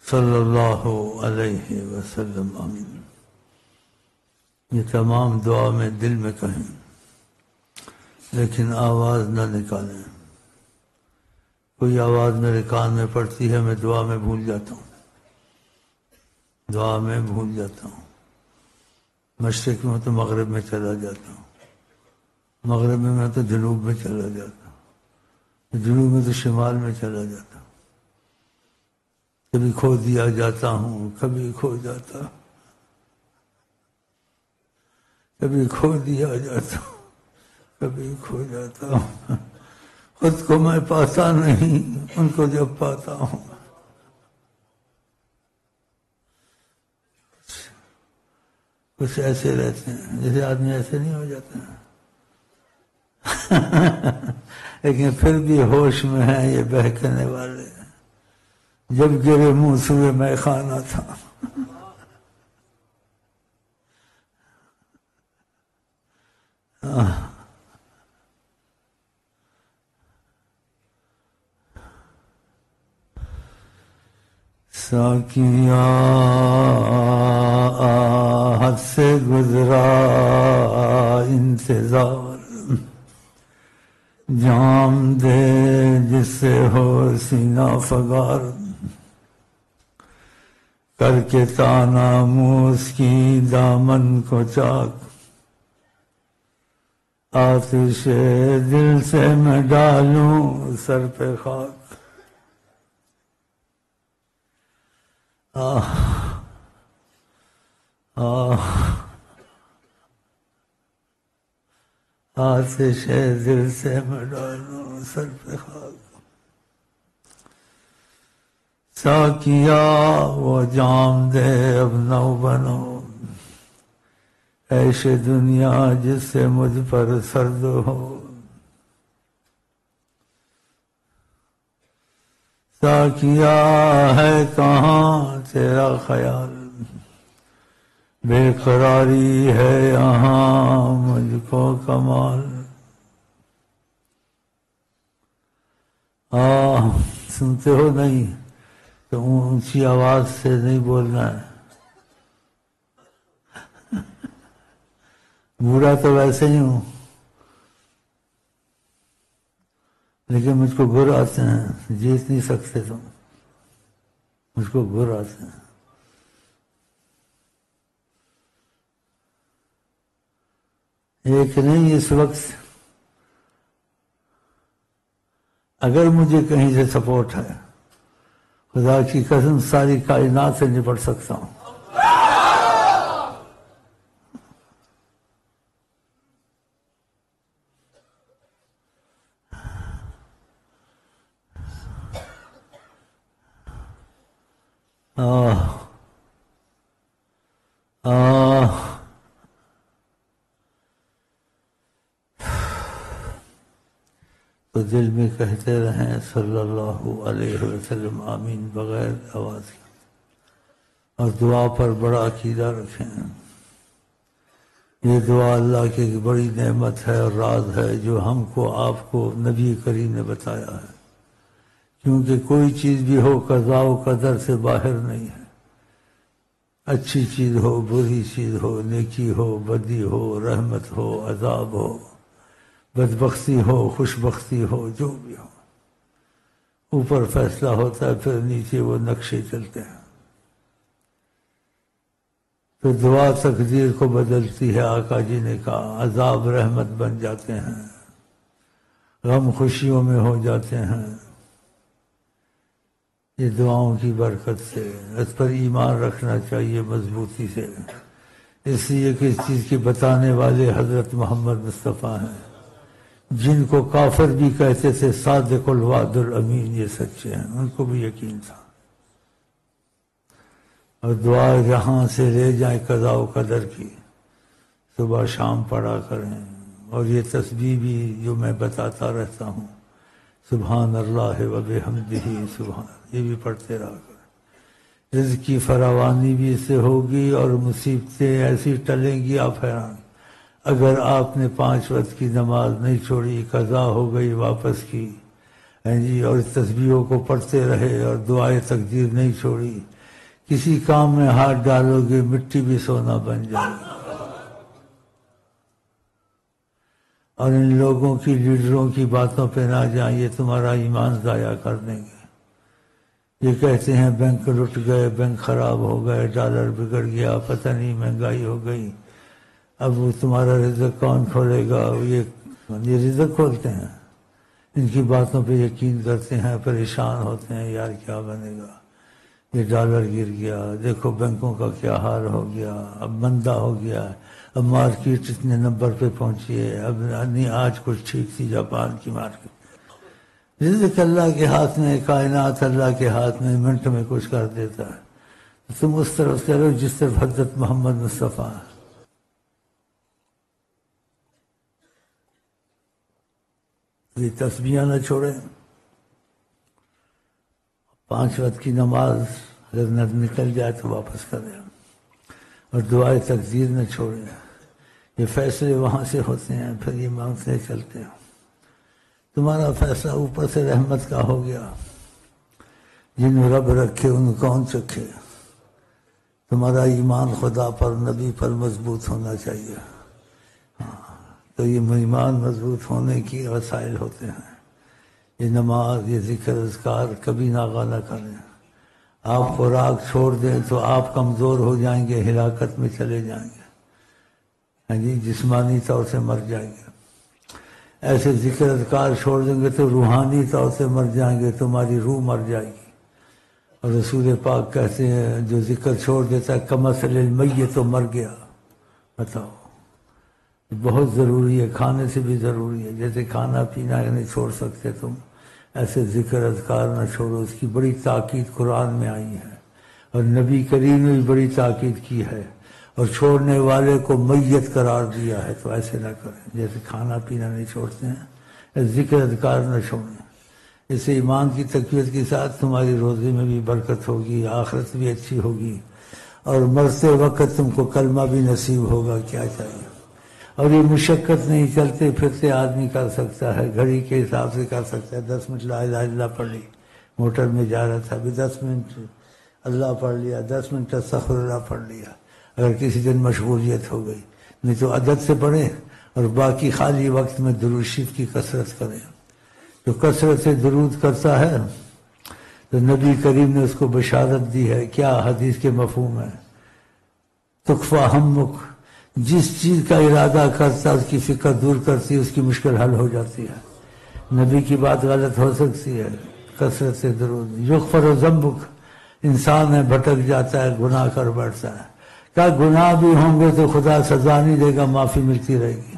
صلی اللہ علیہ وسلم آمین۔ یہ تمام دعا میں دل میں کہیں، لیکن آواز نہ نکالیں۔ کوئی آواز میرے کان میں پڑتی ہے، میں دعا میں بھول جاتا ہوں، دعا میں بھول جاتا ہوں۔ مشرق میں ہوں تو مغرب میں چلا جاتا ہوں، مغرب میں میں تو جنوب میں چلا جاتا ہوں، جنوب میں تو شمال میں چلا جاتا ہوں۔ کبھی کھو دیا جاتا ہوں، کبھی کھو جاتا ہوں، کبھی کھو دیا جاتا ہوں، کبھی کھو جاتا ہوں۔ خود کو میں پاتا نہیں، ان کو جب پاتا ہوں۔ کچھ ایسے رہتے ہیں جیسے آدمی ایسے نہیں ہو جاتا لیکن پھر بھی ہوش میں ہیں یہ بہکنے والے۔ جب گرے منہ سوئے میں خانہ تھا۔ ساقیا حد سے گزرا انتظار، جام دے جس سے ہو سینہ فگار، کر کے تانا موس کی دامن کو چاک، آتش دل سے میں ڈالوں سر پہ خاک۔ آتش دل سے میں ڈالوں سر پہ خاک۔ ساقیا وہ جام دے اب نو بنو، عیش دنیا جس سے مجھ پر سرد ہو۔ ساقیا ہے کہاں تیرا خیال، بے قراری ہے یہاں مجھ کو کمال۔ سنتے ہو نہیں تو اونچی آواز سے نہیں بولنا ہے۔ بوڑھا تو ویسے ہی ہوں، لیکن مجھ کو گر آتے ہیں، جیت نہیں سکتے تم، مجھ کو گر آتے ہیں۔ ایک نہیں اس وقت اگر مجھے کہیں سے سپورٹ ہے، خدا کی قسم ساری کائنات سے نپٹ سکتا ہوں۔ تو دل میں کہتے رہیں صلی اللہ علیہ وسلم آمین بغیر آواز کے، اور دعا پر بڑا عقیدہ رکھیں۔ یہ دعا اللہ کی ایک بڑی نعمت ہے اور راز ہے جو ہم کو آپ کو نبی کریم نے بتایا ہے، کیونکہ کوئی چیز بھی ہو قضاء و قدر سے باہر نہیں ہے۔ اچھی چیز ہو، بری چیز ہو، نیکی ہو، بدی ہو، رحمت ہو، عذاب ہو، بدبختی ہو، خوشبختی ہو، جو بھی ہو، اوپر فیصلہ ہوتا ہے، پھر نیچے وہ نقشے چلتے ہیں۔ تو دعا تقدیر کو بدلتی ہے، آقا جی نے کہا، عذاب رحمت بن جاتے ہیں، غم خوشیوں میں ہو جاتے ہیں، یہ دعاؤں کی برکت سے۔ اس پر ایمان رکھنا چاہیے مضبوطی سے، اس لیے کہ اس چیز کے بتانے والے حضرت محمد مصطفیٰ ہیں، جن کو کافر بھی کہتے تھے صادق الوعد الامین، یہ سچے ہیں، ان کو بھی یقین تھا۔ اور دعا جہاں سے لے جائیں قضاء و قدر کی، صبح شام پڑھا کریں، اور یہ تسبیح بھی جو میں بتاتا رہتا ہوں، سبحان اللہ و بحمدہ سبحان، یہ بھی پڑھتے رہا کریں۔ رزق کی فراوانی بھی اس سے ہوگی اور مصیبتیں ایسی ٹلیں گی آپ حیران۔ اگر آپ نے 5 وقت کی نماز نہیں چھوڑی، قضا ہو گئی واپس کی، جی، اور تسبیحوں کو پڑھتے رہے اور دعائے تقدیر نہیں چھوڑی. کسی کام میں ہاتھ ڈالو گے مٹی بھی سونا بن جائے گی. اور ان لوگوں کی لیڈروں کی باتوں پہ نہ جائیں، یہ تمہارا ایمان ضائع کر دیں گے. یہ کہتے ہیں بینک لٹ گئے، بینک خراب ہو گئے، ڈالر بگڑ گیا، پتہ نہیں مہنگائی ہو گئی، اب وہ تمہارا رزق کون کھولے گا. یہ رزق کھولتے ہیں، ان کی باتوں پہ یقین کرتے ہیں، پریشان ہوتے ہیں یار کیا بنے گا. یہ ڈالر گر گیا، دیکھو بینکوں کا کیا حال ہو گیا، اب مندہ ہو گیا، اب مارکیٹ اتنے نمبر پہ پہنچی ہے، اب نہیں آج کچھ ٹھیک تھی جاپان کی مارکیٹ. رزق اللہ کے ہاتھ میں، کائنات اللہ کے ہاتھ میں، منٹ میں کچھ کر دیتا ہے. تم اس طرف چلو جس طرف حضرت محمد مصطفیٰ ہے. یہ تسبیحاں نہ چھوڑیں، 5 وقت کی نماز اگر نکل جائے تو واپس کریں، اور دعائے تقدیر نہ چھوڑیں. یہ فیصلے وہاں سے ہوتے ہیں، پھر یہ مانگتے چلتے ہیں. تمہارا فیصلہ اوپر سے رحمت کا ہو گیا. جن رب رکھے ان کون چکھے. تمہارا ایمان خدا پر، نبی پر مضبوط ہونا چاہیے. تو یہ ایمان مضبوط ہونے کی وسائل ہوتے ہیں. یہ نماز، یہ ذکر اذکار کبھی ناغہ نہ کریں. آپ خوراک چھوڑ دیں تو آپ کمزور ہو جائیں گے، ہلاکت میں چلے جائیں گے. جی، جسمانی طور سے مر جائیں گے. ایسے ذکر اذکار چھوڑ دیں گے تو روحانی طور سے مر جائیں گے، تمہاری روح مر جائے گی. اور رسول پاک کہتے ہیں جو ذکر چھوڑ دیتا ہے کمثل المیت تو مر گیا. بتاؤ، بہت ضروری ہے، کھانے سے بھی ضروری ہے. جیسے کھانا پینا نہیں چھوڑ سکتے تم، ایسے ذکر اذکار نہ چھوڑو. اس کی بڑی تاکید قرآن میں آئی ہے، اور نبی کریم نے بھی بڑی تاکید کی ہے، اور چھوڑنے والے کو میت قرار دیا ہے. تو ایسے نہ کریں، جیسے کھانا پینا نہیں چھوڑتے ہیں، ذکر اذکار نہ چھوڑیں. اس سے ایمان کی تقویت کے ساتھ تمہاری روزی میں بھی برکت ہوگی، آخرت بھی اچھی ہوگی، اور مرتے وقت تم کو کلمہ بھی نصیب ہوگا. کیا چاہیے. اور یہ مشقت نہیں، چلتے پھرتے آدمی کر سکتا ہے، گھڑی کے حساب سے کر سکتا ہے. 10 منٹ لا الہ الا اللہ پڑھ لی، موٹر میں جا رہا تھا ابھی 10 منٹ اللہ پڑھ لیا، 10 منٹ استغفر اللہ پڑھ لیا. اگر کسی دن مشغولیت ہو گئی، نہیں تو عدد سے پڑھیں، اور باقی خالی وقت میں درود شریف کی کثرت کریں. جو کثرت سے درود کرتا ہے تو نبی کریم نے اس کو بشارت دی ہے. کیا حدیث کے مفہوم ہے؟ تکفا ہمک، جس چیز کا ارادہ کرتا اس کی فکر دور کرتی، اس کی مشکل حل ہو جاتی ہے. نبی کی بات غلط ہو سکتی ہے، کثرت سے درود. یغفر ذنبک، انسان ہے بھٹک جاتا ہے، گناہ کر بیٹھتا ہے. کیا گناہ بھی ہوں گے تو خدا سزا نہیں دے گا، معافی ملتی رہے گی.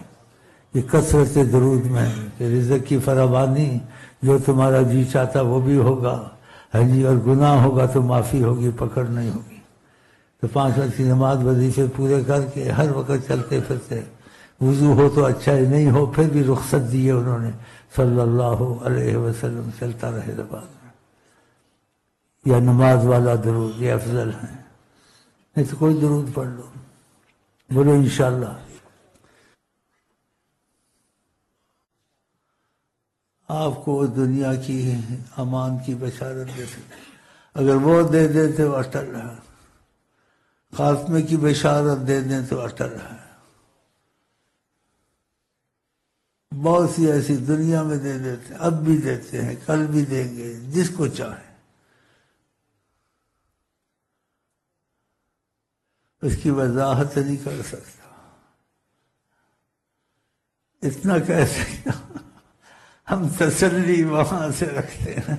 یہ کثرت درود میں ہے کہ رزق کی فراوانی، جو تمہارا جی چاہتا وہ بھی ہوگا، جی، اور گناہ ہوگا تو معافی ہوگی، پکڑ نہیں ہوگی. تو 5 وقت کی نماز وظیفے پورے کر کے ہر وقت چلتے پھرتے، وضو ہو تو اچھا ہے، نہیں ہو پھر بھی رخصت دیے انہوں نے صلی اللہ علیہ وسلم. چلتا رہے زبان میں. یا نماز والا درود یہ افضل ہے، نہیں تو کوئی درود پڑھ لو. بولو انشاءاللہ. آپ کو دنیا کی امان کی بشارت دیتے، اگر وہ دے دیتے تو اٹل ہے. خاتمے کی بشارت دے دیں تو اٹل ہے. بہت سی ایسی دنیا میں دے دیتے ہیں، اب بھی دیتے ہیں، کل بھی دیں گے، جس کو چاہے. اس کی وضاحت نہیں کر سکتا. اتنا کہہ سکتا ہم تسلی وہاں سے رکھتے ہیں،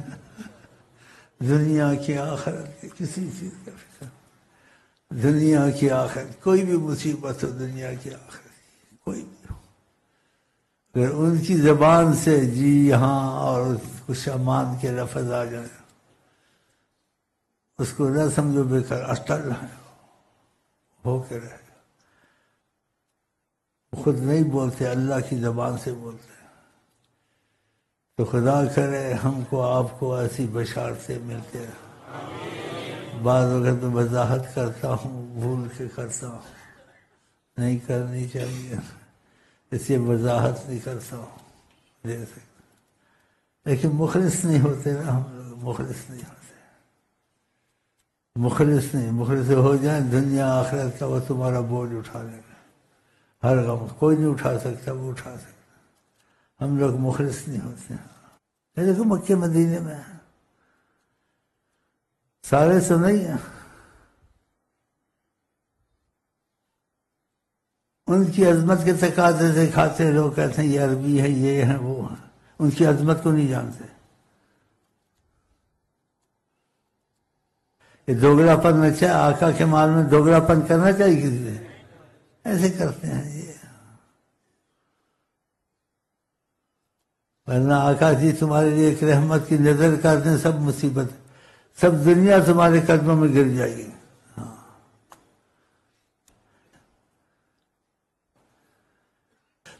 دنیا کی آخرت کی کسی چیز کا فکر. دنیا کی آخرت کوئی بھی مصیبت ہو، دنیا کی آخرت کوئی بھی ہو، اگر ان کی زبان سے جی ہاں اور کچھ امان کے لفظ آ جائے، اس کو نہ سمجھو بےکار، اٹل ہے، ہو کے رہے. خود نہیں بولتے، اللہ کی زبان سے بولتے ہیں. تو خدا کرے ہم کو آپ کو ایسی بشارتیں ملتے ہیں. بعض وقت میں وضاحت کرتا ہوں، بھول کے کرتا ہوں، نہیں کرنی چاہیے، اس لیے وضاحت نہیں کرتا ہوں. لیکن مخلص نہیں ہوتے نا ہم لوگ، مخلص نہیں ہوتے، مخلص نہیں، مخلص ہو جائیں دنیا آخرت کا وہ تمہارا بوجھ اٹھا لے گا، ہر غم کوئی نہیں اٹھا سکتا، وہ اٹھا سکتا، ہم لوگ مخلص نہیں ہوتے ہیں۔ دیکھو مکے مدینے میں سارے تو نہیں ہیں، ان کی عظمت کے تقاضے سے کھاتے، لوگ کہتے ہیں یہ عربی ہے، یہ ہے، وہ ہے، ان کی عظمت کو نہیں جانتے۔ یہ دوگلا پن اچھا، آقا کے مال میں دوگلا پن کرنا چاہیے کسی سے؟ ایسے کرتے ہیں یہ، ورنہ آقا جی تمہارے لیے ایک رحمت کی نظر کر دیں، سب مصیبت، سب دنیا تمہارے قدموں میں گر جائے گی۔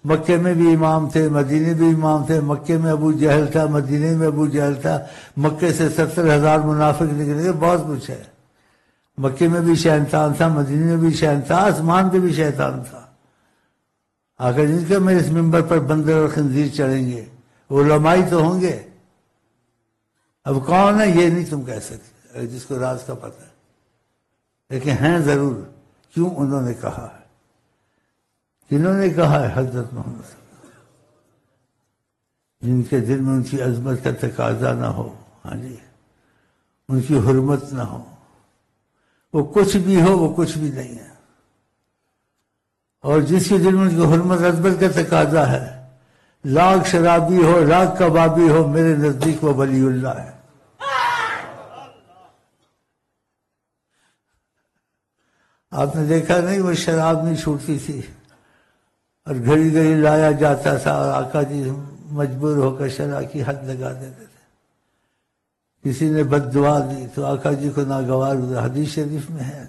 مکے میں بھی امام تھے، مدینے بھی امام تھے، مکے میں ابو جہل تھا، مدینے میں ابو جہل تھا، مکے سے 70,000 منافق نکلے، بہت کچھ ہے۔ مکے میں بھی شیطان تھا، مدینے میں بھی شیطان تھا، آسمان پہ بھی شیطان تھا۔ آخر جن کے میں اس ممبر پر بندر اور خنزیر چڑھیں گے، علماء تو ہوں گے، اب کون ہے یہ نہیں تم کہہ سکتے، جس کو راز کا پتہ ہے، لیکن ہیں ضرور۔ کیوں؟ انہوں نے کہا ہے، جنہوں نے کہا ہے حضرت محمد صلی اللہ علیہ وسلم، جن کے دل میں ان کی عظمت کا تقاضا نہ ہو، ہاں جی، ان کی حرمت نہ ہو، وہ کچھ بھی ہو، وہ کچھ بھی نہیں ہے۔ اور جس کے دل میں ان کی حرمت عظمت کا تقاضا ہے، لاکھ شرابی ہو، لاکھ کبابی ہو، میرے نزدیک وہ ولی اللہ ہے۔ آپ نے دیکھا نہیں وہ شراب نہیں چھوٹتی تھی اور گھڑی گھڑی لایا جاتا تھا، اور آقا جی مجبور ہو کر شراب کی حد لگا دیتے تھے۔ کسی نے بد دعا دی تو آقا جی کو ناگوار ہوتا، حدیث شریف میں ہے۔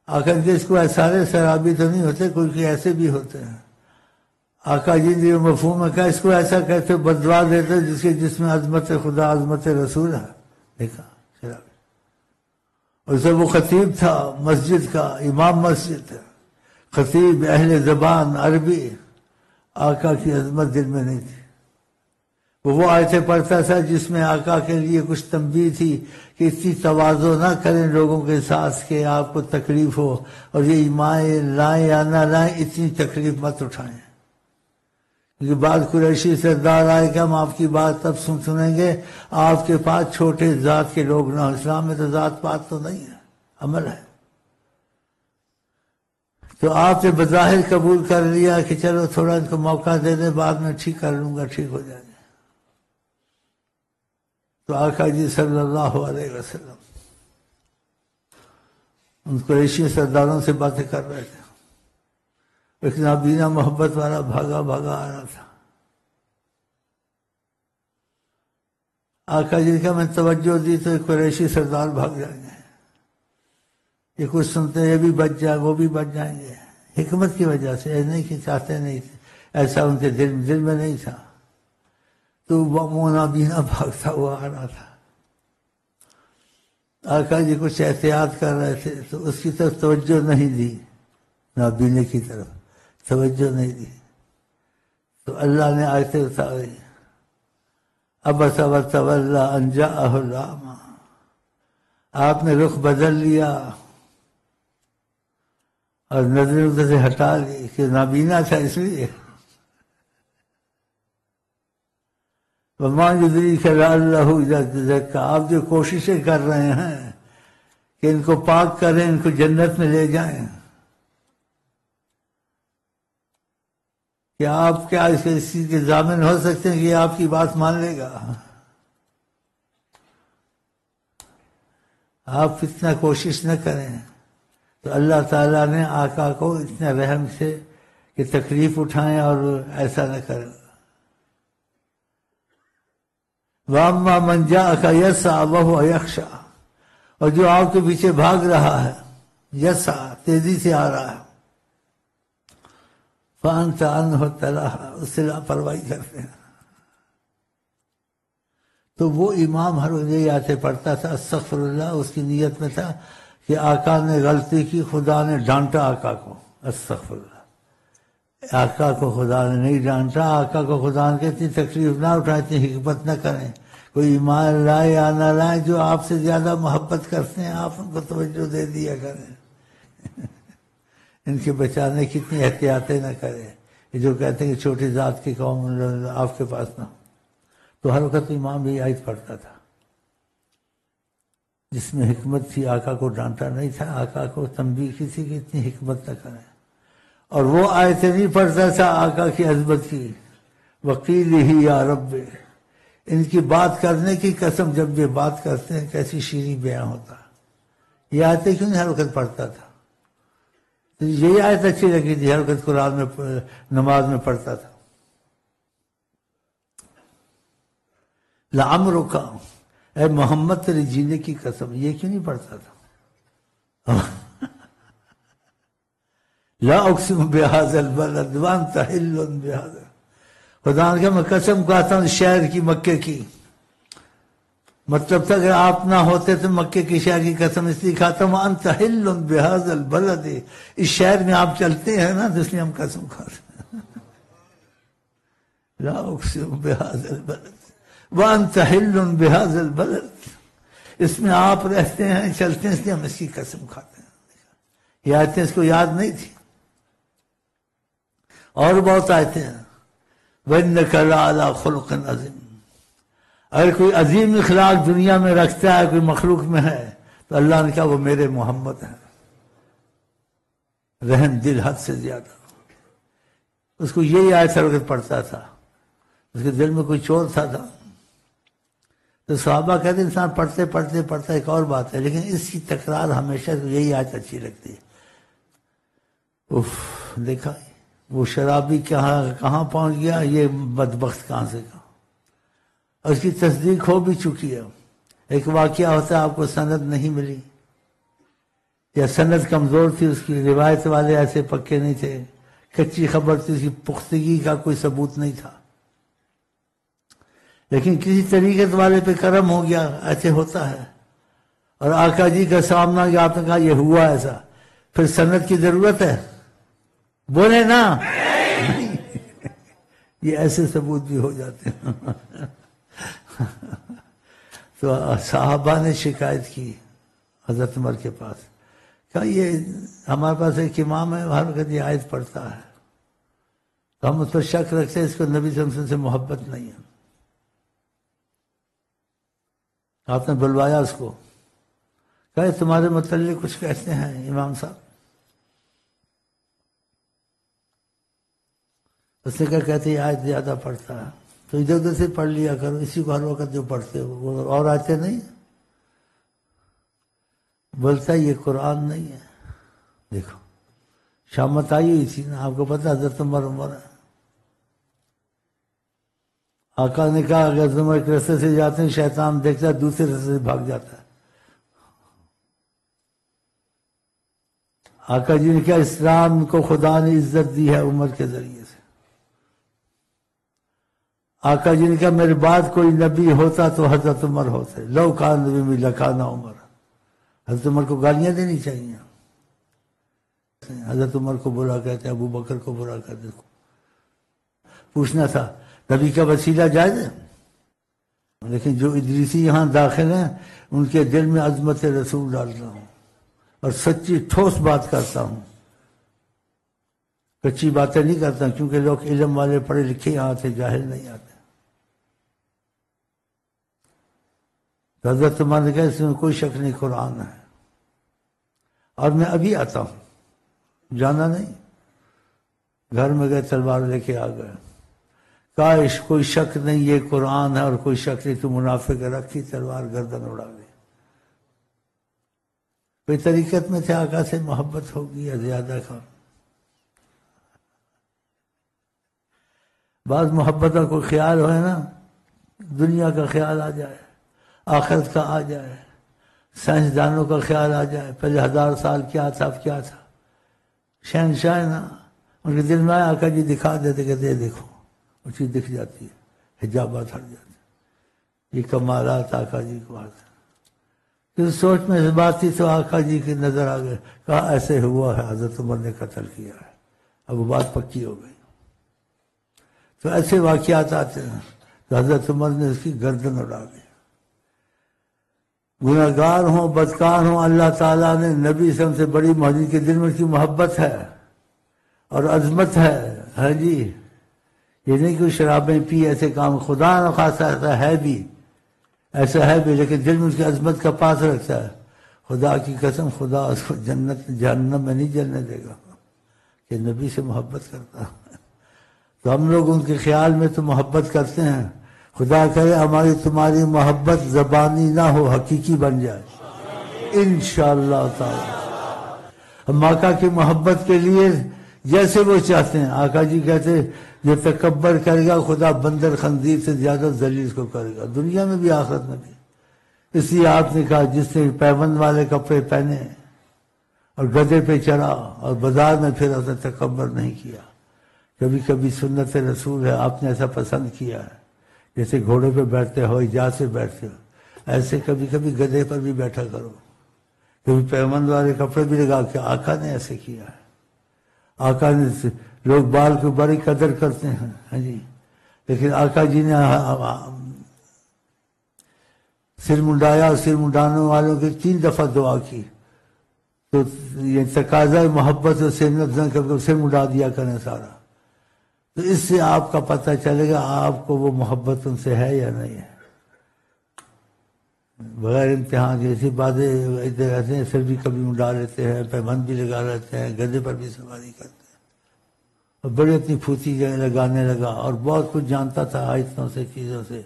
آقا جی اس کو سارے شرابی تو نہیں ہوتے، کوئی ایسے بھی ہوتے ہیں۔ آقا جی نے مفہوم میں کہا اس کو ایسا کہتے بد دعا دیتے جس کے جس میں عظمت خدا عظمت رسول ہے۔ دیکھا شرابی، اور جب وہ خطیب تھا مسجد کا، امام مسجد تھا، خطیب اہل زبان عربی، آقا کی عظمت دل میں نہیں تھی۔ وہ آیتیں پڑھتا تھا جس میں آقا کے لیے کچھ تنبیہ تھی کہ اتنی تواضع نہ کریں لوگوں کے ساتھ کہ آپ کو تکلیف ہو، اور یہ ایمان لائیں یا نہ لائیں اتنی تکلیف مت اٹھائیں، کیونکہ بعض قریشی سردار آئے کہ ہم آپ کی بات تب سنیں گے آپ کے پاس چھوٹے ذات کے لوگ نہ ہوں۔ اسلام میں تو ذات پات تو نہیں ہے، عمل ہے۔ تو آپ نے بظاہر قبول کر لیا کہ چلو تھوڑا ان کو موقع دے دیں، بعد میں ٹھیک کر لوں گا، ٹھیک ہو جائے گا۔ تو آقا جی صلی اللہ علیہ وسلم ان قریشی سرداروں سے باتیں کر رہے تھے، ایک نابینا محبت والا بھاگا بھاگا آ رہا تھا۔ آقا جی کا میں توجہ دی تو ایک قریشی سردار بھاگ جائیں گے، یہ کچھ سنتے یہ بھی بچ جائے، وہ بھی بچ جائیں گے، حکمت کی وجہ سے، ایسا نہیں کہ چاہتے نہیں تھے، ایسا ان کے دل میں نہیں تھا۔ تو وہ نابینا بھاگتا ہوا آ رہا تھا، آقا جی کچھ احتیاط کر رہے تھے تو اس کی طرف توجہ نہیں دی، نابینے کی طرف توجہ نہیں دی، تو اللہ نے آیتیں اتاری، عبس وتولی ان جاءہ الاعمی، آپ نے رخ بدل لیا اور نظر ادھر سے ہٹا لی کہ نابینا تھا اس لیے۔ وما یدریک لعلہ اذا تزکیٰ، آپ جو کوششیں کر رہے ہیں کہ ان کو پاک کریں، ان کو جنت میں لے جائیں، کیا آپ کیا اس چیز کے ضامن ہو سکتے ہیں کہ یہ آپ کی بات مان لے گا؟ آپ اتنا کوشش نہ کریں تو اللہ تعالیٰ نے آقا کو اتنا رحم سے کہ تکلیف اٹھائیں اور ایسا نہ کریں۔ وَأَمَّا مَنْ جَاءَكَ يَسْعَىٰ وَهُوَ يَخْشَىٰ، اور جو آپ کے پیچھے بھاگ رہا ہے، یسعیٰ تیزی سے آ رہا ہے، فَأَنْتَ عَنْهُ تَلَهَّ، اس سے لاپرواہی کرتے ہیں۔ تو وہ امام ہر وقت یہ آیتیں پڑھتا تھا، استغفر اللہ، اس کی نیت میں تھا کہ آقا نے غلطی کی، خدا نے ڈانٹا آقا کو، استغفر اللہ، آقا کو خدا نے نہیں ڈانٹا، آقا کو خدا نے اتنی تکلیف نہ اٹھائیں، اتنی حکمت نہ کریں، کوئی ایمان لائے یا نہ لائے، جو آپ سے زیادہ محبت کرتے ہیں آپ ان کو توجہ دے دیا کریں، ان کے بچانے کی اتنی احتیاطیں نہ کریں۔ یہ جو کہتے ہیں کہ چھوٹی ذات کی قوم آپ کے پاس نہ ہو، تو ہر وقت امام بھی آیت پڑھتا تھا جس میں حکمت تھی، آقا کو ڈانٹا نہیں تھا، آقا کو تنبیہ کی تھی کہ اتنی حکمت نہ کریں، اور وہ آیتیں نہیں پڑھتا تھا آقا کی عظمت کی، وقیل ہی یا رب، ان کی بات کرنے کی قسم، جب یہ بات کرتے ہیں کیسی شیریں بیان ہوتا ہے۔ یہ آیتیں کیوں نہیں ہر وقت پڑھتا تھا؟ تو یہی آیت اچھی لگی تھی، ہر وقت قرآن میں نماز میں پڑھتا تھا۔ لعمرک، اے محمد تیرے جینے کی قسم، یہ کیوں نہیں پڑھتا تھا؟ لا اقسم بہذا البلد وانت حل بہذا، خدا نے کہا میں قسم کھاتا ہوں شہر کی، مکے کی، مطلب تھا اگر آپ نہ ہوتے تو مکے کی شہر کی قسم اس لیے کھاتا ہوں، وانت حل بہذا البلد، اس شہر میں آپ چلتے ہیں نا، تو اس لیے ہم قسم کھاتے ہیں۔ لا اقسم بہذا البلد وانت حل بہذا البلد، اس میں آپ رہتے ہیں چلتے ہیں، اس لیے ہم اس کی قسم کھاتے ہیں۔ یہ آیتیں اس کو یاد نہیں تھی، اور بہت آیتیں ہیں۔ وَإِنَّكَ لَعَلَىٰ خُلُقٍ عَظِيمٍ، اگر کوئی عظیم اخلاق دنیا میں رکھتا ہے، کوئی مخلوق میں ہے، تو اللہ نے کہا وہ میرے محمد ہیں، رحم دل حد سے زیادہ۔ اس کو یہی آیت ہر وقت پڑھتا تھا، اس کے دل میں کوئی چور تھا۔ تو صحابہ کہتے انسان پڑھتے پڑھتے پڑھتا ایک اور بات ہے، لیکن اس کی تکرار ہمیشہ یہی آیت اچھی لگتی ہے۔ دیکھا وہ شرابی کہاں پہنچ گیا، یہ بدبخت کہاں سے کہاں، اور اس کی تصدیق ہو بھی چکی ہے۔ ایک واقعہ ہوتا ہے، آپ کو سند نہیں ملی یا سند کمزور تھی، اس کی روایت والے ایسے پکے نہیں تھے، کچی خبر تھی، اس کی پختگی کا کوئی ثبوت نہیں تھا، لیکن کسی طریقت والے پہ کرم ہو گیا، ایسے ہوتا ہے، اور آقا جی کا سامنا کہ آپ نے کہا یہ ہوا ایسا، پھر سند کی ضرورت ہے؟ بولے نا، یہ ایسے ثبوت بھی ہو جاتے ہیں۔ تو صحابہ نے شکایت کی حضرت عمر کے پاس، کہا یہ ہمارے پاس ایک امام ہے، ہر وقت یہ آیت پڑھتا ہے، تو ہم اس پر شک رکھتے ہیں، اس کو نبی صلی اللہ علیہ وسلم سے محبت نہیں ہے۔ آپ نے بلوایا اس کو، کہا تمہارے متعلق کچھ کہتے ہیں امام صاحب؟ اس نے کہا کہتے ہیں آیت زیادہ پڑھتا ہے، تو ادھر ادھر سے پڑھ لیا کرو، اسی کو ہر وقت جو پڑھتے ہو، وہ اور آیتیں نہیں؟ بولتا ہے یہ قرآن نہیں ہے۔ دیکھو شامت آئی ہوئی تھی نا، آپ کو پتا حضرت عمر ہے، آقا نے کہا اگر تم ایک رستے سے جاتے ہیں شیطان دیکھتا ہے، دوسرے رستے سے بھاگ جاتا ہے۔ آقا جی نے کہا اسلام کو خدا نے عزت دی ہے عمر کے ذریعے سے۔ آقا جی نے کہا میرے بعد کوئی نبی ہوتا تو حضرت عمر ہوتے، لو کان نبی میں لکانا عمر۔ حضرت عمر کو گالیاں دینی چاہیے، حضرت عمر کو برا کہتے ہیں، ابو بکر کو برا کہتے ہیں۔ پوچھنا تھا نبی کا وسیلہ جائز ہے، لیکن جو ادریسی یہاں داخل ہیں ان کے دل میں عظمت رسول ڈالتا ہوں، اور سچی ٹھوس بات کرتا ہوں، کچی باتیں نہیں کرتا، کیونکہ لوگ علم والے پڑھے لکھے یہاں آتے، جاہل نہیں آتے۔ حضرت عمر نے کہا اس میں کوئی شک نہیں قرآن ہے، اور میں ابھی آتا ہوں، جانا نہیں، گھر میں گئے تلوار لے کے آ گئے، کاش کوئی شک نہیں یہ قرآن ہے، اور کوئی شک نہیں تو منافق رکھی تلوار گردن اڑا گئی۔ کوئی طریقت میں تھے، آقا سے محبت ہوگی یا زیادہ کا، بعض محبتوں کو خیال ہوئے نا، دنیا کا خیال آ جائے، آخرت کا آ جائے، سائنسدانوں کا خیال آ جائے، پہلے 1000 سال کیا تھا اب کیا تھا، شہنشاہ نا ان کے دل میں آیا، آقا جی دکھا دیتے، کہتے ہیں دیکھو، وہ چیز دکھ جاتی ہے، حجابات ہٹ جاتے ہیں، یہ کمالات آقا جی کو آتے ہیں۔ پھر سوچ میں اس بات تھی تو آقا جی کی نظر آ گئے، کہا ایسے ہوا ہے، حضرت عمر نے قتل کیا ہے، اب وہ بات پکی ہو گئی۔ تو ایسے واقعات آتے ہیں. تو حضرت عمر نے اس کی گردن اڑا دی. گناہگار ہوں بدکار ہوں، اللہ تعالیٰ نے نبی صلی اللہ علیہ وسلم سے بڑی محبت کے دل میں اس کی محبت ہے اور عظمت ہے. ہاں جی، یہ نہیں کہ شرابیں پی ایسے کام، خدا نخواستہ ایسا ہے بھی، ایسا ہے بھی، لیکن دل میں اس کی عظمت کا پاس رکھتا ہے. خدا کی قسم خدا اس کو جنت جہنم میں نہیں جلنے دے گا کہ نبی سے محبت کرتا ہے. تو ہم لوگ ان کے خیال میں تو محبت کرتے ہیں. خدا کرے ہماری تمہاری محبت زبانی نہ ہو، حقیقی بن جائے انشاءاللہ تعالی. ہم آقا کی محبت کے لیے جیسے وہ چاہتے ہیں. آقا جی کہتے جو تکبر کرے گا خدا بندر خنزیر سے زیادہ ذلیل کو کرے گا، دنیا میں بھی آخرت میں بھی. اس لیے آپ نے کہا جس نے پیوند والے کپڑے پہنے اور گدھے پہ چڑھا اور بازار میں پھر اس نے تکبر نہیں کیا. کبھی کبھی سنت رسول ہے، آپ نے ایسا پسند کیا ہے، جیسے گھوڑے پہ بیٹھتے ہو جہاز سے بیٹھتے ہو، ایسے کبھی کبھی گدھے پر بھی بیٹھا کرو. کبھی پیوند والے کپڑے بھی لگا کے. آقا نے ایسے کیا ہے. آقا نے لوگ بال کو بڑی قدر کرتے ہیں، ہاں جی، لیکن آقا جی نے سر منڈایا اور سر منڈانے والوں کی 3 دفعہ دعا کی. تو یہ تقاضا محبت اور سر منڈا دیا کریں سارا. تو اس سے آپ کا پتہ چلے گا آپ کو وہ محبت ان سے ہے یا نہیں ہے. بغیر امتحان کی ایسی باتیں ادھر رہتے ہیں، سر بھی کبھی منڈا لیتے ہیں، پیبند بھی لگا لیتے ہیں، گدھے پر بھی سواری کرتے ہیں، اور بڑی اپنی پھوتی لگانے لگا اور بہت کچھ جانتا تھا آیتوں سے، چیزوں سے،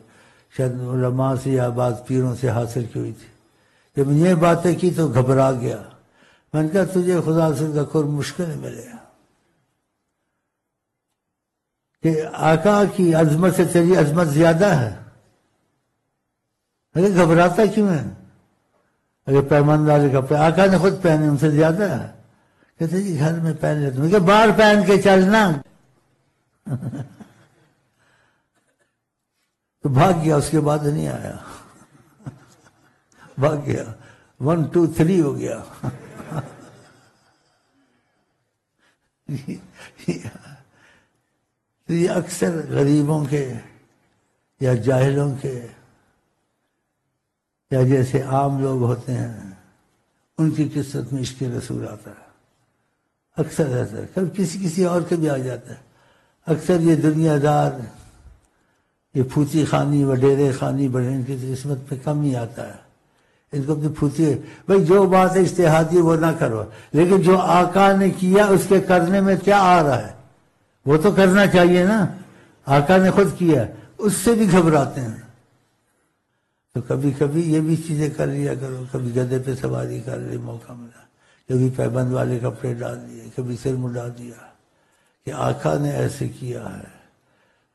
شاید علماء سے یا بعض پیروں سے حاصل کی ہوئی تھی. جب یہ باتیں کی تو گھبرا گیا. میں نے کہا تجھے خدا سے ذکر مشکل ملے گا کہ آقا کی عظمت سے تیری عظمت زیادہ ہے. اگر گھبراتا کیوں ہے؟ اگر پیمان والے کپڑے آقا نے خود پہنے ان سے زیادہ ہے. کہتے جی گھر میں پہن لیتے ہیں، کہ باہر پہن کے چلنا. تو بھاگ گیا، اس کے بعد نہیں آیا. بھاگ گیا، 1 2 3 ہو گیا. یہ اکثر غریبوں کے یا جاہلوں کے یا جیسے عام لوگ ہوتے ہیں ان کی قسمت میں عشق رسول آتا ہے. اکثر ایسا ہے، کبھی کسی اور کے بھی آ جاتا ہے. اکثر یہ دنیا دار، یہ پھوتی خانی وڈیرے خانی بڑے، ان کی قسمت میں کم ہی آتا ہے. ان کو اپنی پھوتی ہے بھائی، جو بات ہے اجتہادی وہ نہ کرو، لیکن جو آقا نے کیا اس کے کرنے میں کیا آ رہا ہے وہ تو کرنا چاہیے نا. آقا نے خود کیا، اس سے بھی گھبراتے ہیں. تو کبھی کبھی یہ بھی چیزیں کر لیا کرو. کبھی گدھے پہ سواری کر لی، موقع ملا، کبھی پیبند والے کپڑے ڈال دیے، کبھی سر منڈا دیا کہ آقا نے ایسے کیا ہے.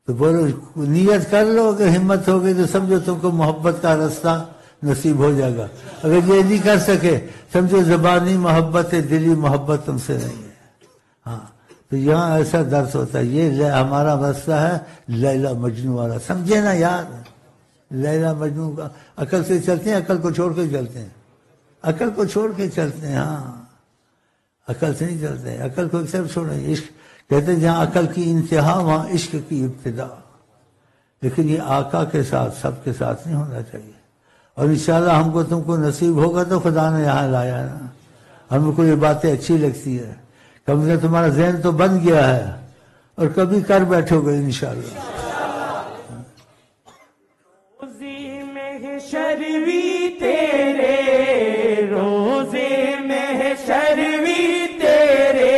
تو بولو نیت کر لو، اگر ہمت ہو گئی تو سمجھو تم کو محبت کا رستہ نصیب ہو جائے گا. اگر یہ نہیں کر سکے سمجھو زبانی محبت ہے، دلی محبت تم سے نہیں ہے. ہاں، تو یہاں ایسا درس ہوتا ہے. یہ ہمارا رستہ ہے لیلا مجنوں والا، سمجھے نا یار. لیلا مجنوں کا عقل سے چلتے ہیں، عقل کو چھوڑ کے چلتے ہیں، عقل کو چھوڑ کے چلتے ہیں. ہاں، عقل سے نہیں چلتے ہیں، عقل کو اکثر چھوڑیں. عشق کہتے ہیں جہاں عقل کی انتہا وہاں عشق کی ابتدا. لیکن یہ آقا کے ساتھ سب کے ساتھ نہیں ہونا چاہیے. اور انشاءاللہ ہم کو تم کو نصیب ہوگا تو خدا نے یہاں لایا ہے نا. ہم کو یہ باتیں اچھی لگتی ہے، کم سے تمہارا ذہن تو بن گیا ہے اور کبھی کر بیٹھو گے انشاءاللہ. روزے محشر بھی تیرے، روزے محشر بھی تیرے،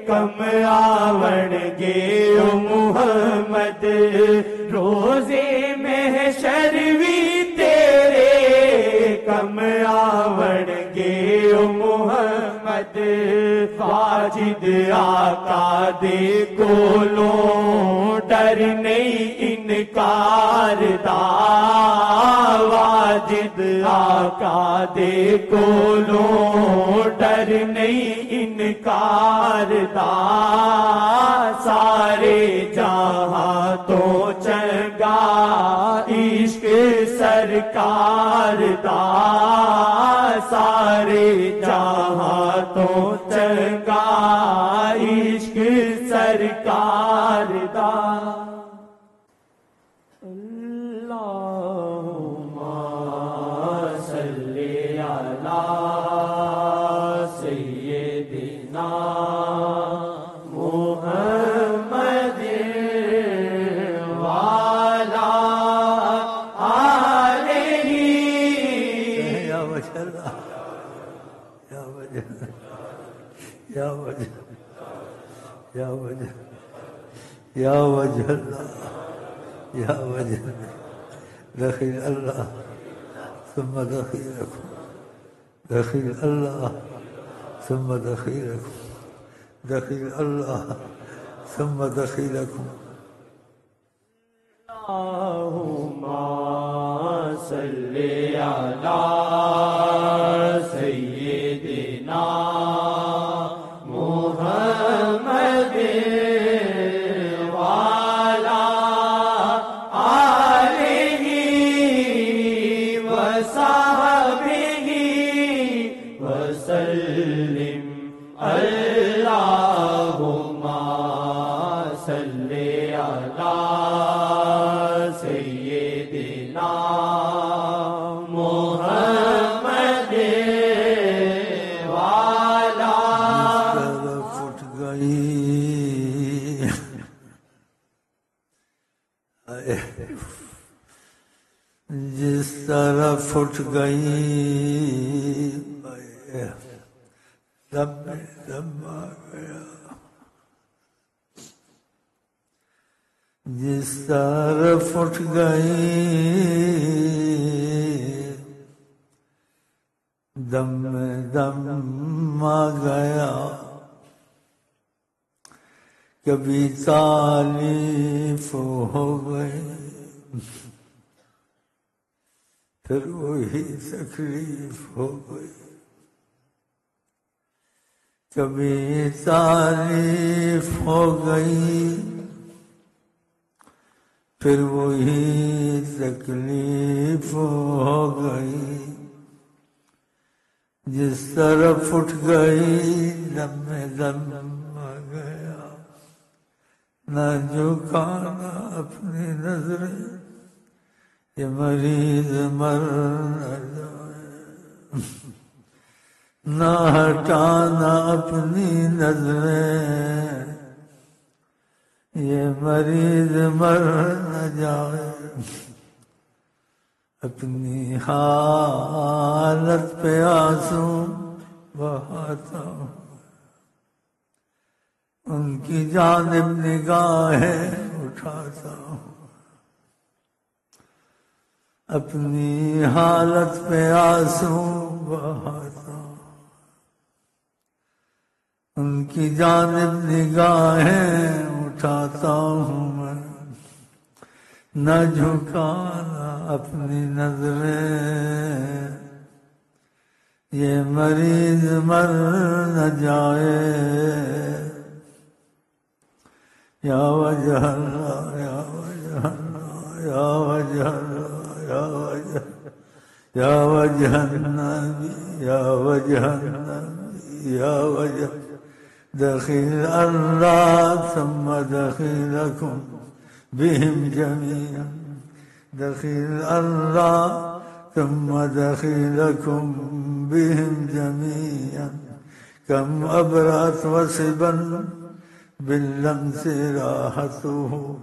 کم آون گے او محمد. روزے محشر بھی کم آون گے او محمد. واجد آقا دے کولوں ڈر نہیں انکار دا، واجد آقا دے کولوں ڈر نہیں انکار دا. سارے جہاں تو چنگا عشق سرکار دا، سارے جہاں تو چنگا عشق سرکار دا. وجہ اللہ یا وجہ یا وجہ یا وجہ یا وجہ اللہ یا وجہ دخیل اللہ ثم دخیلکم دخیل اللہ ثم دخیلکم دخیل اللہ ثم دخیلکم اللہم صلی علی سیدنا محمد وعلی آلہ وصحبہ وسلم اللہم صلی علی سیدنا محمد والا پھٹ گئی جس طرح پھٹ گئی دم میں دم آ گیا جس طرح پھٹ گئی دم میں دم آ گیا کبھی تعریف ہو گئی پھر وہی تکلیف ہو گئی کبھی تعریف ہو گئی پھر وہی تکلیف ہو گئی جس طرح پھٹ گئی دم میں دم آ گیا نہ جھکانا اپنی نظریں یہ مریض مر نہ جائے نہ ہٹانا اپنی نظریں یہ مریض مر نہ جائے اپنی حالت پہ آنسو بہاتا ہوں ان کی جانب نگاہیں اٹھاتا ہوں اپنی حالت پہ آنسو بہاتا ہوں ان کی جانب نگاہیں اٹھاتا ہوں میں نہ جھکانا اپنی نظریں یہ مریض مر نہ جائے یا وجہ اللہ یا وجہ اللہ یا وجہ اللہ یا وجہ یا وجہ النبی یا وجہ النبی یا وجہ دخیل اللہ ثم دخیلکم بهم جميعا دخیل اللہ ثم دخیلکم بهم جميعا کم ابرات وصبا باللمس راحته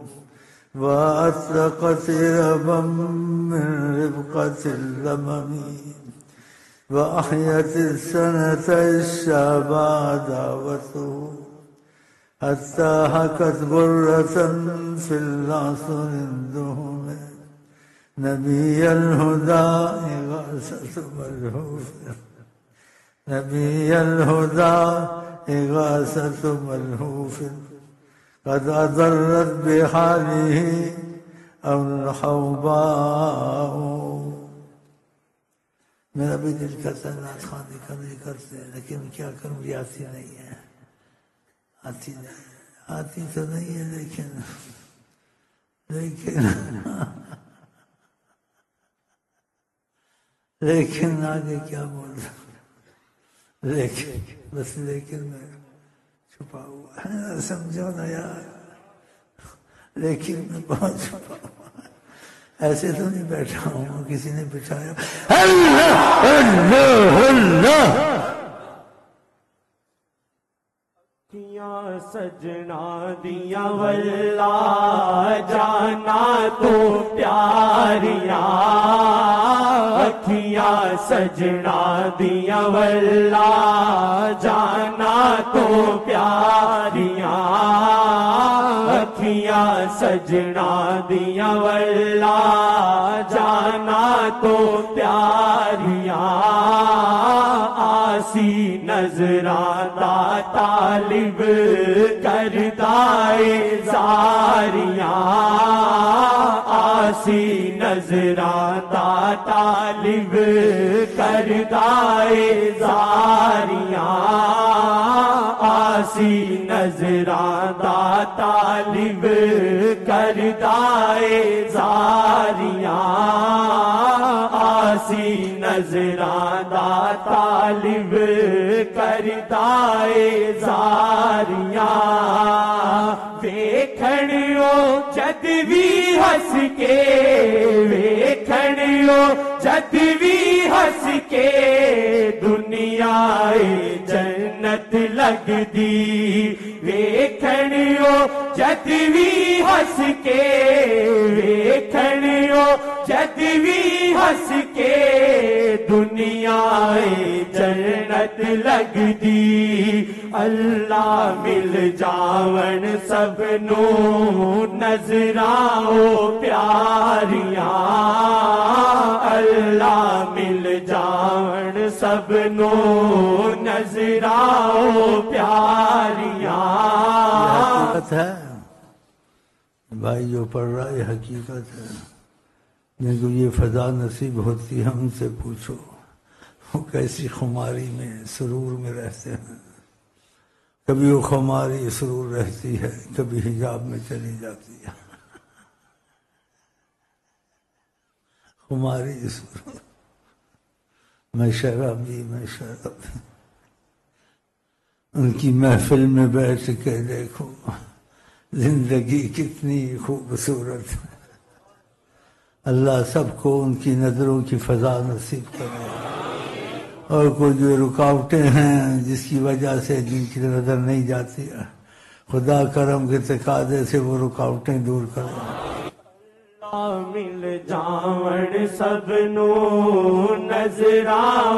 وأطلقت ربا من ربقة اللمم وأحيت السنة الشعبى دعوته حتى حكت برة في العصر الدهم نبي الهدى إغاثة ملهوف نبي الهدى إغاثة ملهوف قد أضرت بحاله أو الحوباء میرا بھی دل کرتا ہے نعت خوانی کرنے کرتے ہیں لیکن کیا کروں یہ آتی نہیں ہے آتی تو نہیں ہے لیکن آگے کیا بول رہا لیکن میں چھپا ہوا ہے سمجھو نا یار لیکن میں بہت چھپا ہوا ایسے تو نہیں بیٹھا ہوں کسی نے بٹھایا اللہ اللہ اللہ سجنا دیا واللہ جانا تو پیاریاں اکھیاں سجنا دیا واللہ جانا تو پیاریاں اکھیاں سجنا دیا واللہ جانا تو پیاریاں آسی نظراں طالب کردائے زاریاں آسی نظراں طالب کردائے زاریاں آسی نظراں طالب کردائے زاریاں آسی نظراں طالب کردائے زاریاں ویکھنیو جد بھی ہس کے ویکھنیو جد بھی ہس کے دنیا جنت لگ دی ویکھنیو جد بھی ہس کے ویکھنیو جد بھی ہس کے دنیا جنت لگ دی اللہ مل جاون سب نو نظراں پیاریاں اللہ مل جاون سب نو نظراں پیاریاں حقیقت ہے بھائی جو پڑھ رہا ہے حقیقت ہے جن کو یہ فضا نصیب ہوتی ہے ان سے پوچھو وہ کیسی خماری میں سرور میں رہتے ہیں کبھی وہ خماری سرور رہتی ہے کبھی حجاب میں چلی جاتی ہے خماری سرور میں شرابی میں شرابی ان کی محفل میں بیٹھ کے دیکھو زندگی کتنی خوبصورت ہے اللہ سب کو ان کی نظروں کی فضا نصیب کرے اور کوئی جو رکاوٹیں ہیں جس کی وجہ سے جن کی نظر نہیں جاتی ہے خدا کرم کے تقاضے سے وہ رکاوٹیں دور کرے مل جاون سب نو نظراں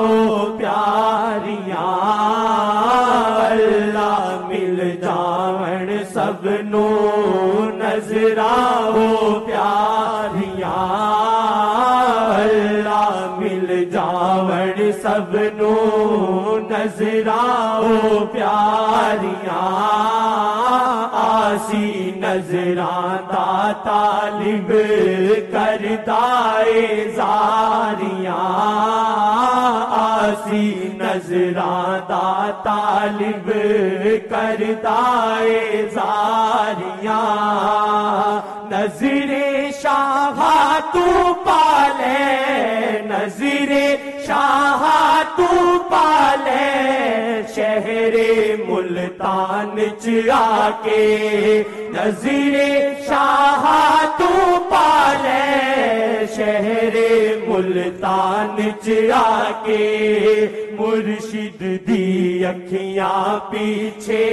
پیاریاں اللہ مل جاون سب نو نظراں پیاریاں اللہ مل جاون سب نو نظراں پیاریاں آسی نظراں طالب کردائے زاریاں آسی نظراں طالب کردائے زاریاں نظر شاہ تو پالے نظر شاہ تو پالے شہر ملتان آ کے نظر شاہ تو پالے شہر ملتان آ کے مرشد دی اکھیاں پیچھے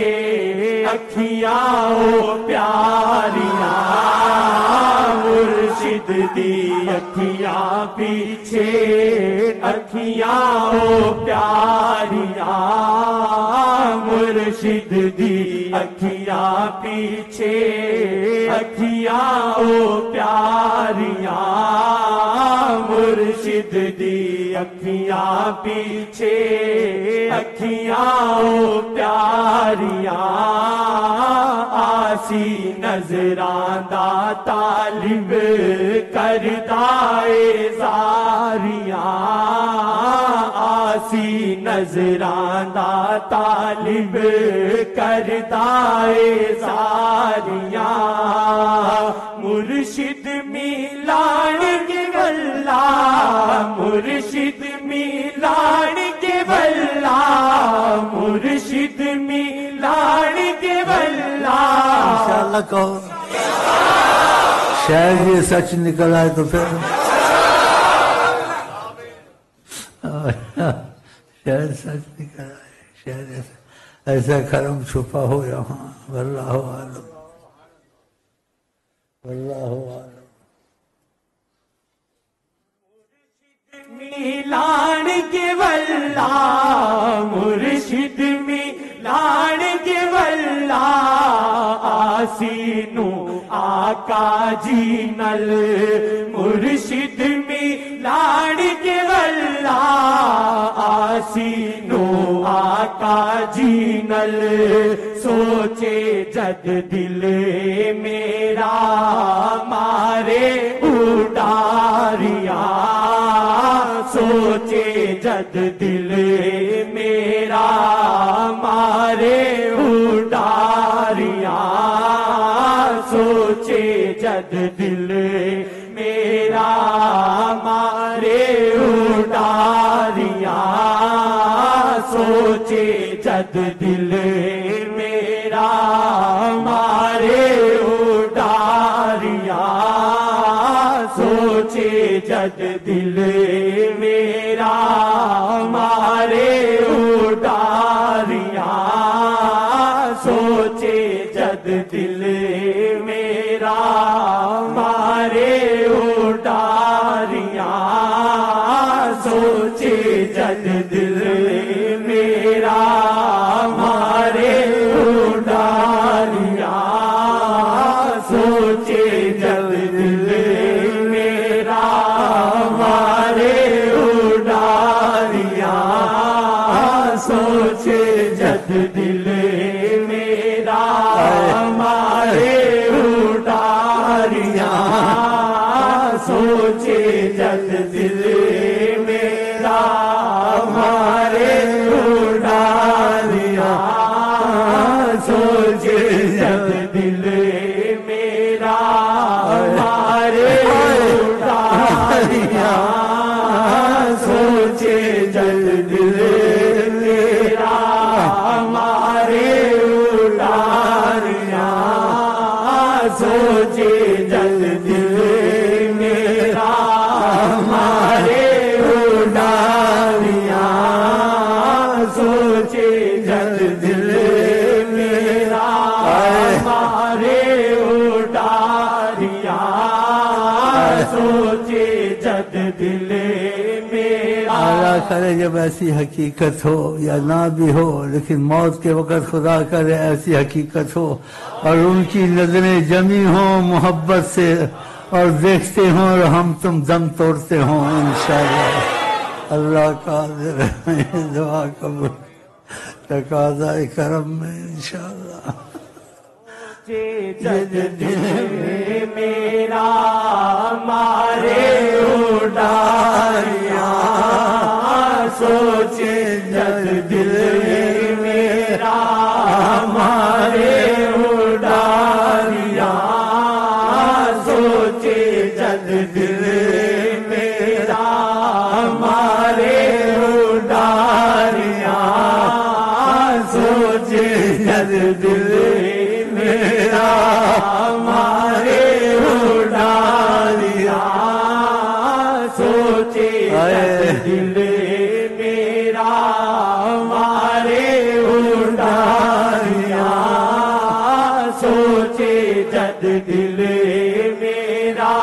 اکھیاں پیاریاں مرشد دی اکھیاں پیچھے اکھیاں پیاریاں مرشد دی اکھیاں پیچھے اکھیاں پیاریاں مرشد دی اکھیاں پیچھے اکھیاں پیاریاں آسی نظراں طالب کردائے زاریاں آسی نظراں طالب کردائے زاریاں مرشد میلان کے واللہ مرشد میلان کے واللہ مرشد میلان کے واللہ انشاءاللہ کہو شاید یہ سچ نکل آئے تو پھر شاید سچ نکل آئے شاید ایسا ایسا کرم چھپا ہو یہاں، واللہ عالم، واللہ عالم۔ میلان کے واللہ مرشد میلان کے واللہ آسینو آقا جینل مرشد میلان کے واللہ آسینو آقا جینل سوچے جد دل میرا مارے اڈاریا سوچے جد دل میرا مارے اڈاریا سوچے جد دل میرا مارے اڈاریا سوچے جد دل میرا مارے اڈاریا سوچے جد دل میرا مارے اڈاریا سوچے جد دل میرا مارے اڈاریا سوچے جد دل میرا مارے اڈاریا سوچے جد دل میرا مارے اڈاریا سوچے جد دل میرا مارے اڈاریا سوچے جد دل میرا مارے اڈاریا سوچے جد دل میرا مارے اڈاریا سوچے جد دل میرا مارے اڈاریا سوچے جد دل میرا مارے اڈاریا سوچے جد دل میرا مارے اڈاریا سوچے جد دل میرا۔ اللہ کرے جب ایسی حقیقت ہو یا نہ بھی ہو، لیکن موت کے وقت خدا کرے ایسی حقیقت ہو اور ان کی نظریں جمی ہوں محبت سے اور دیکھتے ہوں اور ہم تم دم توڑتے ہوں انشاءاللہ۔ اللہ قادر ہے، دعا قبول تقاضا کرم میں انشاءاللہ۔ جد دل میرا مارے اڈاریا سوچے جد دل میرا مارے اڈاریا سوچے جد دل میرا مارے اڈاریا سوچے جد دل میرا مارے اڈاریا سوچے جد دل میرا مارے اڈاریا سوچے جد دل میرا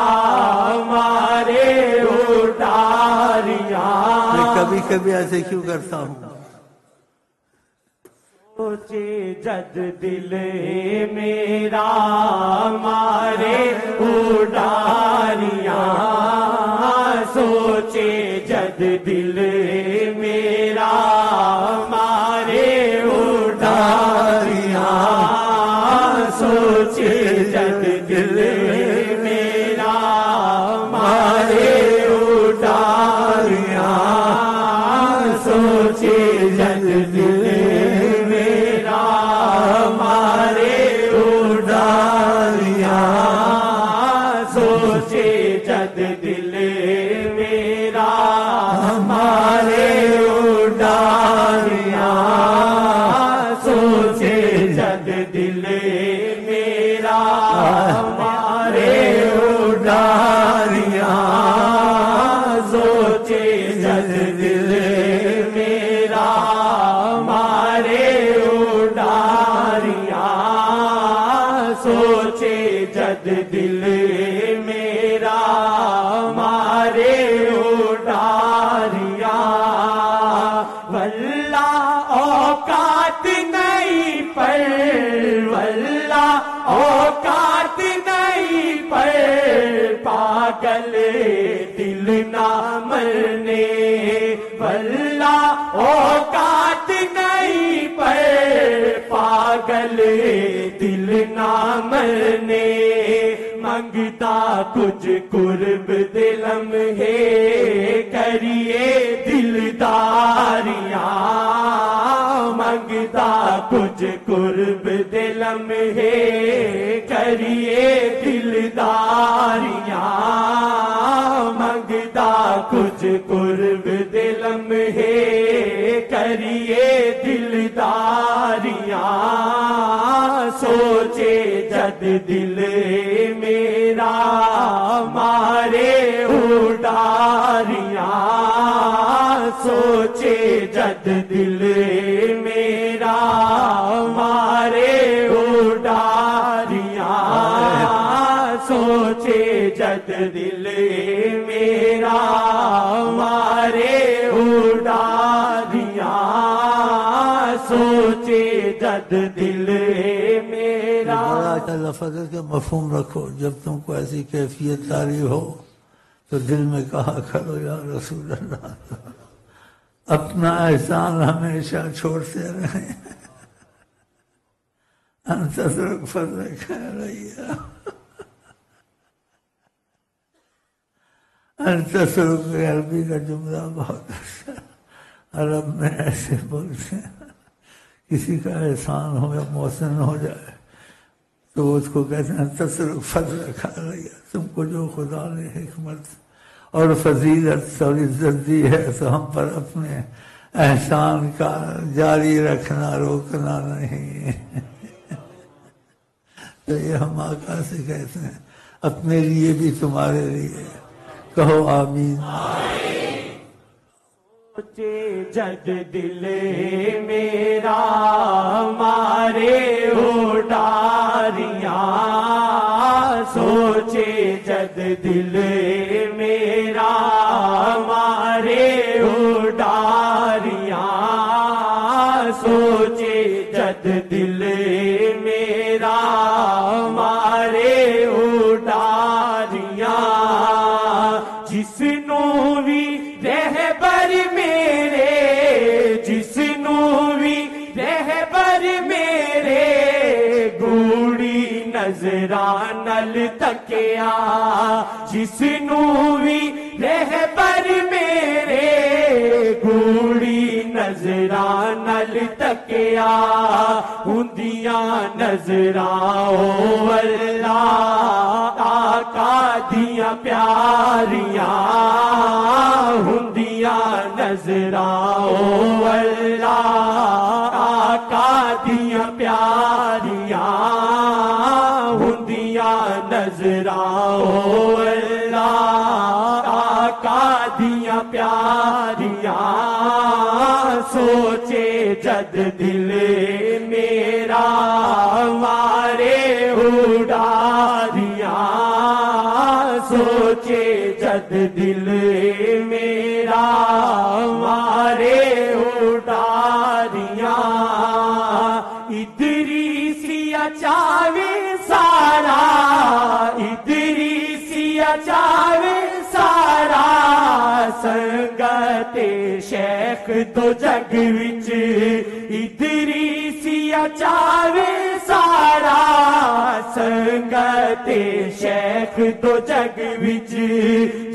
مارے اڈاریا۔ میں کبھی کبھی ایسے کیوں کرتا ہوں؟ سوچے جد دل میرا مارے اڈاریا سوچے جد دل میرا مارے اڈاریا سوچے جد دل میرا مارے اڈاریا سوچے جد دل میرا مارے اڈاریا سوچے جد دل میرا مارے اڈاریا پاگل دل نہ مرنے واللہ اوقات نہیں پر پاگل دل نہ مرنے منگتا کچھ قرب دلم ہے کریے دلداریاں منگتا کچھ قرب دلم ہے کریے دلداریاں منگتا کچھ قرب دلم ہے کریے دلداریاں سوچے جد دل میرا مارے اڈاریاں سوچے جد دل میرا مارے اڈاریاں سوچے جد دل میرا مارے اڈاریاں سوچے جد دل میرا لفظ کے مفہوم رکھو جب تم کو ایسی کیفیت طاری ہو تو دل میں کہا کرو یا رسول اللہ اپنا احسان ہمیشہ چھوڑتے رہیں انت تترک فضلک علیہ انت تترک عربی کا جملہ بہت اچھا عرب میں ایسے بولتے ہیں کسی کا احسان ہو یا محسن ہو جائے تو اس کو کہتے ہیں تترک فضلک علیہ تم کو جو خدا نے حکمت اور فضیلت اور عزت دی ہے تو ہم پر اپنے احسان کا جاری رکھنا روکنا نہیں تو یہ ہم آقا سے کہتے ہیں اپنے لیے بھی تمہارے لیے کہو آمین سوچے جد دل میرا مارے اڈاریاں سوچے جد دل میرا مارے اڈاریاں سوچے جد دل میرا مارے اڈاریاں جس نو بھی رہبر میرے جس نو بھی رہبر میرے گوڑی نظران نل تکیا جس نو بھی رہبر میرے گوڑی نظران نل تکیا ہندیاں نظراں اللہ آقا دیاں پیاریاں ہندیاں نظراں اللہ آقا دیاں پیاریاں ہندیاں نظراں اللہ آقا دیاں پیاریاں سوچے جد دل میرا مارے اڈاریاں سوچے جد دل میرا مارے اڈاریاں ادریسیا چاوے سارا ادریسیا چاوے سارا سنگت شیخ دو جگ وچ ادریسیا چاوے سارا سنگت شیخ دو جگ وچ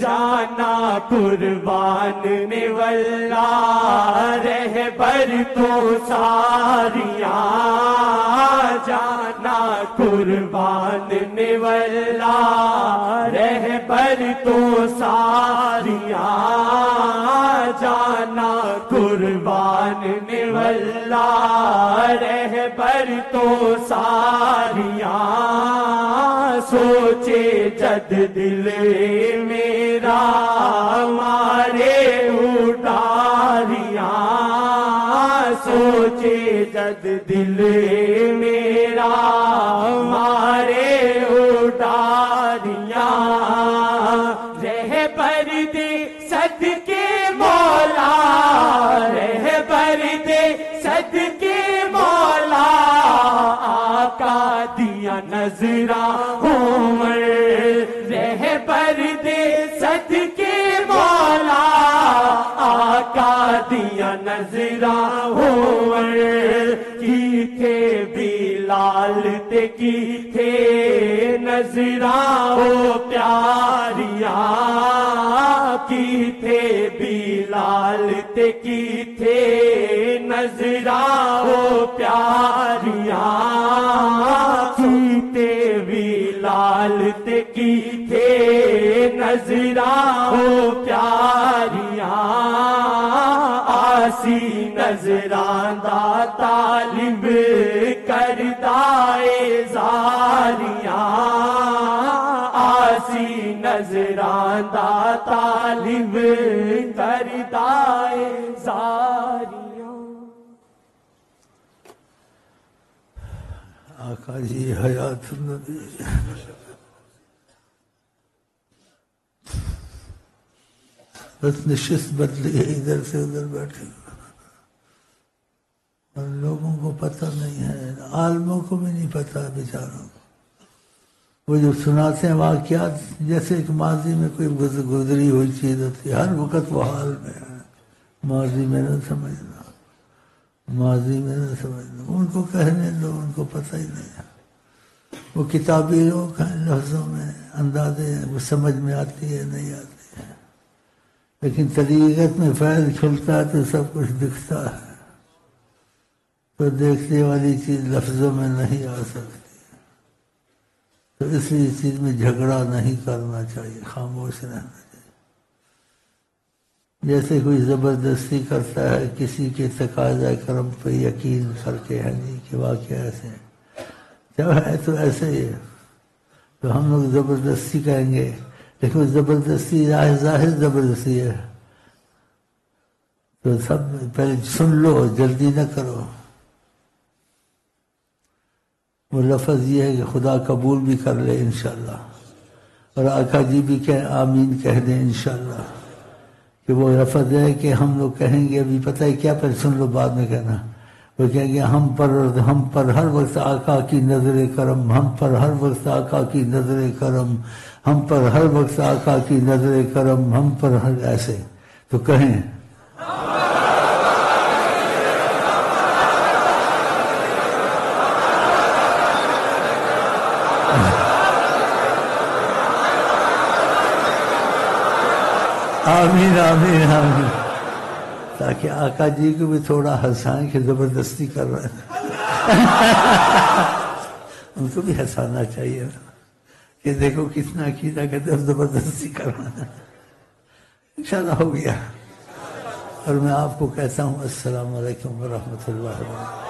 جانا قربان نے واللہ رہبر تو ساریاں جانا قربان نے واللہ رہبر تو ساریاں جانا قربان نے واللہ رہبر تو ساریاں سوچے جد دل میرا مارے اڈاریاں سوچے جد دل میرا مارے اڈاریاں رہبر دے صدقے مولا رہبر دے صدقے مولا آقا دیا نظراں عمر رہبر دے دیا نظراں ہون کی تھے بلال تے کی تھے نظراں او پیاریاں کی تھے بلال تے کی تھے نظراں او پیاریاں کی تے بلال تے کی تھے نظراں او پیاریاں آسی نظراں دا طالب کردائے زاریاں آسی نظراں دا طالب کردائے زاریاں آقا جی حیات النبی بس نشست بدلی ہے ادھر سے ادھر بیٹھے اور لوگوں کو پتہ نہیں ہے عالموں کو بھی نہیں پتہ بیچاروں کو وہ جو سناتے ہیں واقعات جیسے ایک ماضی میں کوئی گزری ہوئی چیز ہوتی ہے ہر وقت وہ حال میں ہے ماضی میں نہ سمجھنا ماضی میں نہ سمجھنا ان کو کہنے دو ان کو پتہ ہی نہیں ہے وہ کتابی لوگ ہیں لفظوں میں اندازے ہیں وہ سمجھ میں آتی ہے نہیں آتی لیکن طریقت میں فیض کھلتا ہے تو سب کچھ دکھتا ہے تو دیکھنے والی چیز لفظوں میں نہیں آ سکتی تو اس لیے اس چیز میں جھگڑا نہیں کرنا چاہیے خاموش رہنا چاہیے جیسے کوئی زبردستی کرتا ہے کسی کے تقاضۂ کرم پہ یقین کر کے ہے نہیں کہ واقعہ ایسے جب ہے تو ایسے ہی ہے تو ہم لوگ زبردستی کہیں گے لیکن زبردستی ظاہر زبردستی ہے تو سب پہلے سن لو جلدی نہ کرو وہ لفظ یہ ہے کہ خدا قبول بھی کر لے انشاءاللہ اور آقا جی بھی آمین کہہ دیں انشاءاللہ کہ وہ لفظ ہے کہ ہم لوگ کہیں گے ابھی پتہ ہے کیا پہلے سن لو بعد میں کہنا وہ کہیں گے ہم پر ہر وقت آقا کی نظر کرم ہم پر ہر وقت آقا کی نظر کرم ہم پر ہر وقت آقا کی نظر کرم ہم پر ہر ایسے تو کہیں آمین آمین آمین تاکہ آقا جی کو بھی تھوڑا ہنسائیں کہ زبردستی کر رہے ہیں ان کو بھی ہنسانا چاہیے کہ دیکھو کتنا عقیدہ کہتے ہیں زبردستی کر رہے ہیں انشاءاللہ ہو گیا اور میں آپ کو کہتا ہوں السلام علیکم ورحمۃ اللہ وبرکاتہ